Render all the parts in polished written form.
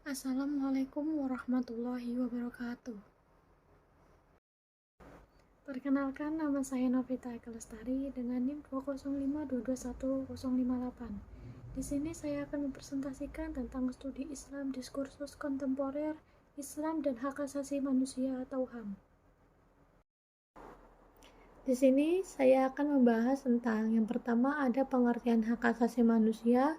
Assalamualaikum warahmatullahi wabarakatuh. Perkenalkan, nama saya Novita Eka Lestari dengan NIM 205221058. Di sini saya akan mempresentasikan tentang studi Islam diskursus kontemporer, Islam dan hak asasi manusia atau HAM. Di sini saya akan membahas tentang yang pertama ada pengertian hak asasi manusia,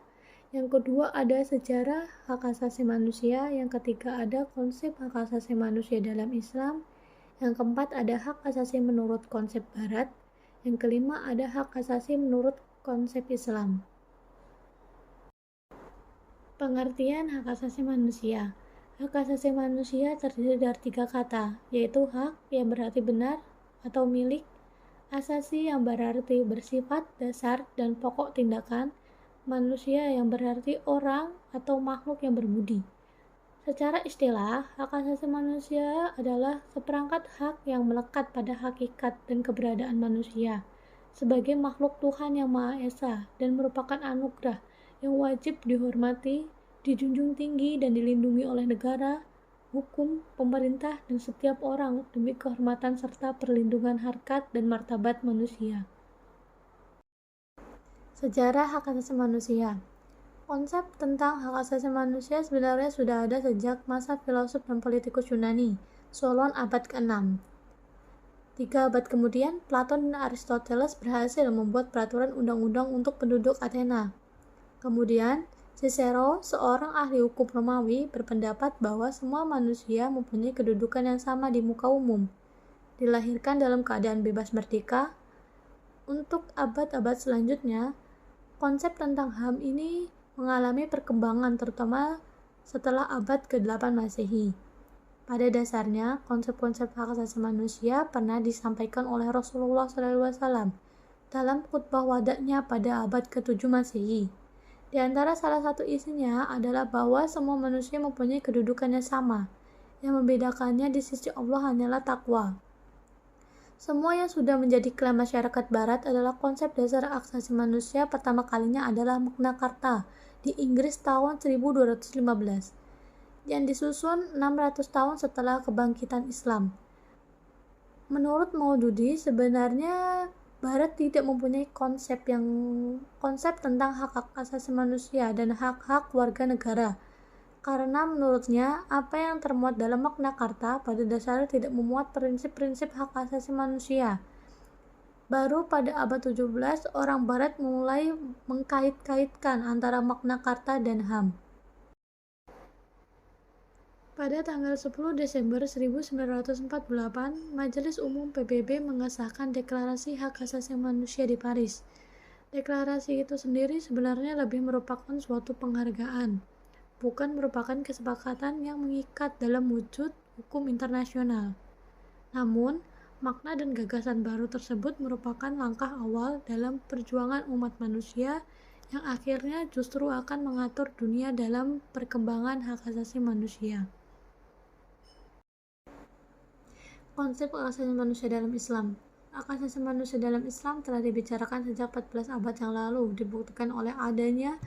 yang kedua ada sejarah hak asasi manusia, yang ketiga ada konsep hak asasi manusia dalam Islam, yang keempat ada hak asasi menurut konsep Barat, yang kelima ada hak asasi menurut konsep Islam. Pengertian hak asasi manusia. Hak asasi manusia terdiri dari 3 kata, yaitu hak yang berarti benar atau milik, asasi yang berarti bersifat dasar dan pokok tindakan, manusia yang berarti orang atau makhluk yang berbudi. Secara istilah, hak asasi manusia adalah seperangkat hak yang melekat pada hakikat dan keberadaan manusia sebagai makhluk Tuhan yang Maha Esa dan merupakan anugerah yang wajib dihormati, dijunjung tinggi dan dilindungi oleh negara, hukum, pemerintah, dan setiap orang demi kehormatan serta perlindungan harkat dan martabat manusia. Sejarah hak asasi manusia. Konsep tentang hak asasi manusia sebenarnya sudah ada sejak masa filosof dan politikus Yunani, Solon abad ke-6. 3 abad kemudian, Platon dan Aristoteles berhasil membuat peraturan undang-undang untuk penduduk Athena. Kemudian, Cicero, seorang ahli hukum Romawi, berpendapat bahwa semua manusia mempunyai kedudukan yang sama di muka umum, dilahirkan dalam keadaan bebas merdeka. Untuk abad-abad selanjutnya, konsep tentang HAM ini mengalami perkembangan terutama setelah abad ke-8 Masehi. Pada dasarnya, konsep-konsep hak asasi manusia pernah disampaikan oleh Rasulullah SAW dalam khutbah wadaknya pada abad ke-7 Masehi. Di antara salah satu isinya adalah bahwa semua manusia mempunyai kedudukan yang sama. Yang membedakannya di sisi Allah hanyalah takwa. Semua yang sudah menjadi klaim masyarakat barat adalah konsep dasar hak asasi manusia pertama kalinya adalah Magna Carta di Inggris tahun 1215 yang disusun 600 tahun setelah kebangkitan Islam. Menurut Maududi, sebenarnya Barat tidak mempunyai konsep tentang hak-hak asasi manusia dan hak-hak warga negara. Karena menurutnya, apa yang termuat dalam Magna Carta pada dasarnya tidak memuat prinsip-prinsip hak asasi manusia. Baru pada abad 17, orang Barat mulai mengkait-kaitkan antara Magna Carta dan HAM. Pada tanggal 10 Desember 1948, Majelis Umum PBB mengesahkan Deklarasi Hak Asasi Manusia di Paris. Deklarasi itu sendiri sebenarnya lebih merupakan suatu penghargaan, bukan merupakan kesepakatan yang mengikat dalam wujud hukum internasional. Namun, makna dan gagasan baru tersebut merupakan langkah awal dalam perjuangan umat manusia yang akhirnya justru akan mengatur dunia dalam perkembangan hak asasi manusia. Konsep hak asasi manusia dalam Islam. Hak asasi manusia dalam Islam telah dibicarakan sejak 14 abad yang lalu, dibuktikan oleh adanya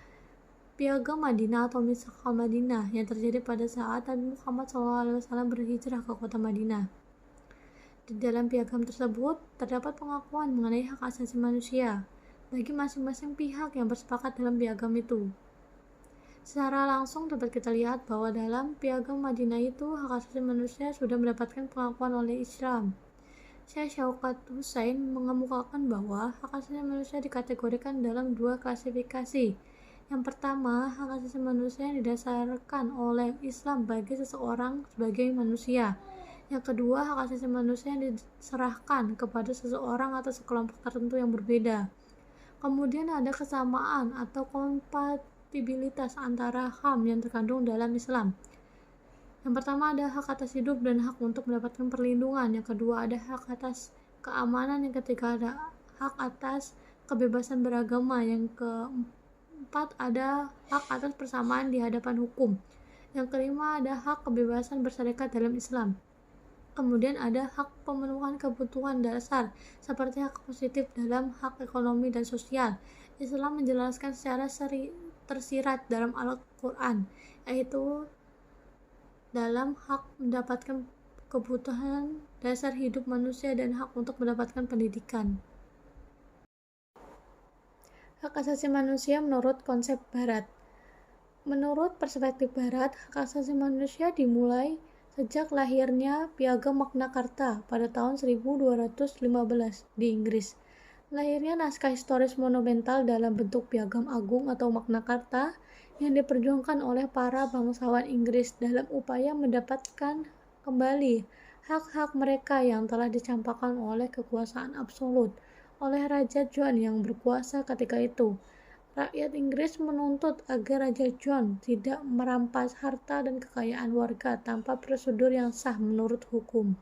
Piagam Madinah atau Mitsaq Madinah yang terjadi pada saat Nabi Muhammad SAW berhijrah ke kota Madinah. Di dalam piagam tersebut terdapat pengakuan mengenai hak asasi manusia bagi masing-masing pihak yang bersepakat dalam piagam itu. Secara langsung dapat kita lihat bahwa dalam piagam Madinah itu hak asasi manusia sudah mendapatkan pengakuan oleh Islam. Syekh Syaukat Husain mengemukakan bahwa hak asasi manusia dikategorikan dalam 2 klasifikasi. Yang pertama, hak asasi manusia yang didasarkan oleh Islam bagi seseorang sebagai manusia. Yang kedua, hak asasi manusia yang diserahkan kepada seseorang atau sekelompok tertentu yang berbeda. Kemudian ada kesamaan atau kompatibilitas antara HAM yang terkandung dalam Islam. Yang pertama ada hak atas hidup dan hak untuk mendapatkan perlindungan. Yang kedua ada hak atas keamanan. Yang ketiga ada hak atas kebebasan beragama. Yang keempat ada hak atas persamaan di hadapan hukum. Yang kelima ada hak kebebasan bersyarikat dalam Islam. Kemudian ada hak pemenuhan kebutuhan dasar seperti hak positif dalam hak ekonomi dan sosial. Islam menjelaskan secara tersirat dalam Al-Quran, yaitu dalam hak mendapatkan kebutuhan dasar hidup manusia dan hak untuk mendapatkan pendidikan. Hak asasi manusia menurut konsep Barat. Menurut perspektif Barat, hak asasi manusia dimulai sejak lahirnya Piagam Magna Carta pada tahun 1215 di Inggris. Lahirnya naskah historis monumental dalam bentuk Piagam Agung atau Magna Carta yang diperjuangkan oleh para bangsawan Inggris dalam upaya mendapatkan kembali hak-hak mereka yang telah dicampakkan oleh kekuasaan absolut oleh Raja John yang berkuasa ketika itu. Rakyat Inggris menuntut agar Raja John tidak merampas harta dan kekayaan warga tanpa prosedur yang sah menurut hukum.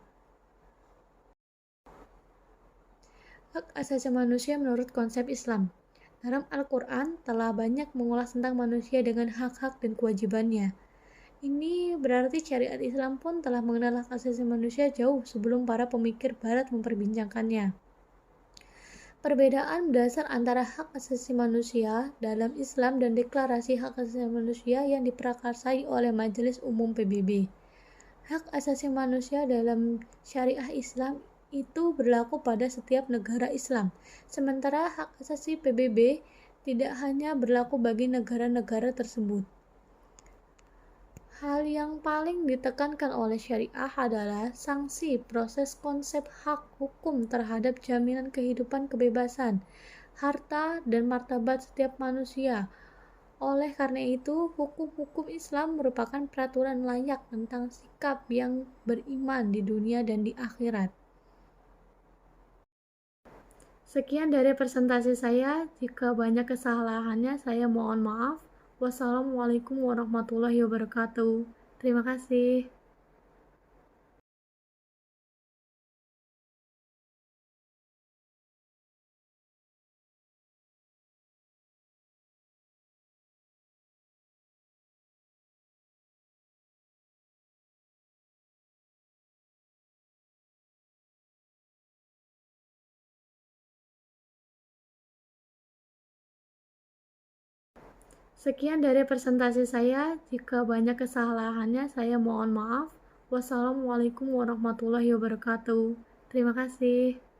Hak asasi manusia menurut konsep Islam. Dalam Al-Quran telah banyak mengulas tentang manusia dengan hak-hak dan kewajibannya. Ini berarti syariat Islam pun telah mengenal hak asasi manusia jauh sebelum para pemikir Barat memperbincangkannya. Perbedaan mendasar antara hak asasi manusia dalam Islam dan deklarasi hak asasi manusia yang diprakarsai oleh Majelis Umum PBB. Hak asasi manusia dalam syariah Islam itu berlaku pada setiap negara Islam, sementara hak asasi PBB tidak hanya berlaku bagi negara-negara tersebut. Hal yang paling ditekankan oleh syariah adalah sanksi proses konsep hak hukum terhadap jaminan kehidupan, kebebasan, harta, dan martabat setiap manusia. Oleh karena itu, hukum-hukum Islam merupakan peraturan layak tentang sikap yang beriman di dunia dan di akhirat. Sekian dari presentasi saya. Jika banyak kesalahannya, saya mohon maaf. Wassalamualaikum warahmatullahi wabarakatuh. Terima kasih. Sekian dari presentasi saya. Jika banyak kesalahannya, saya mohon maaf. Wassalamualaikum warahmatullahi wabarakatuh. Terima kasih.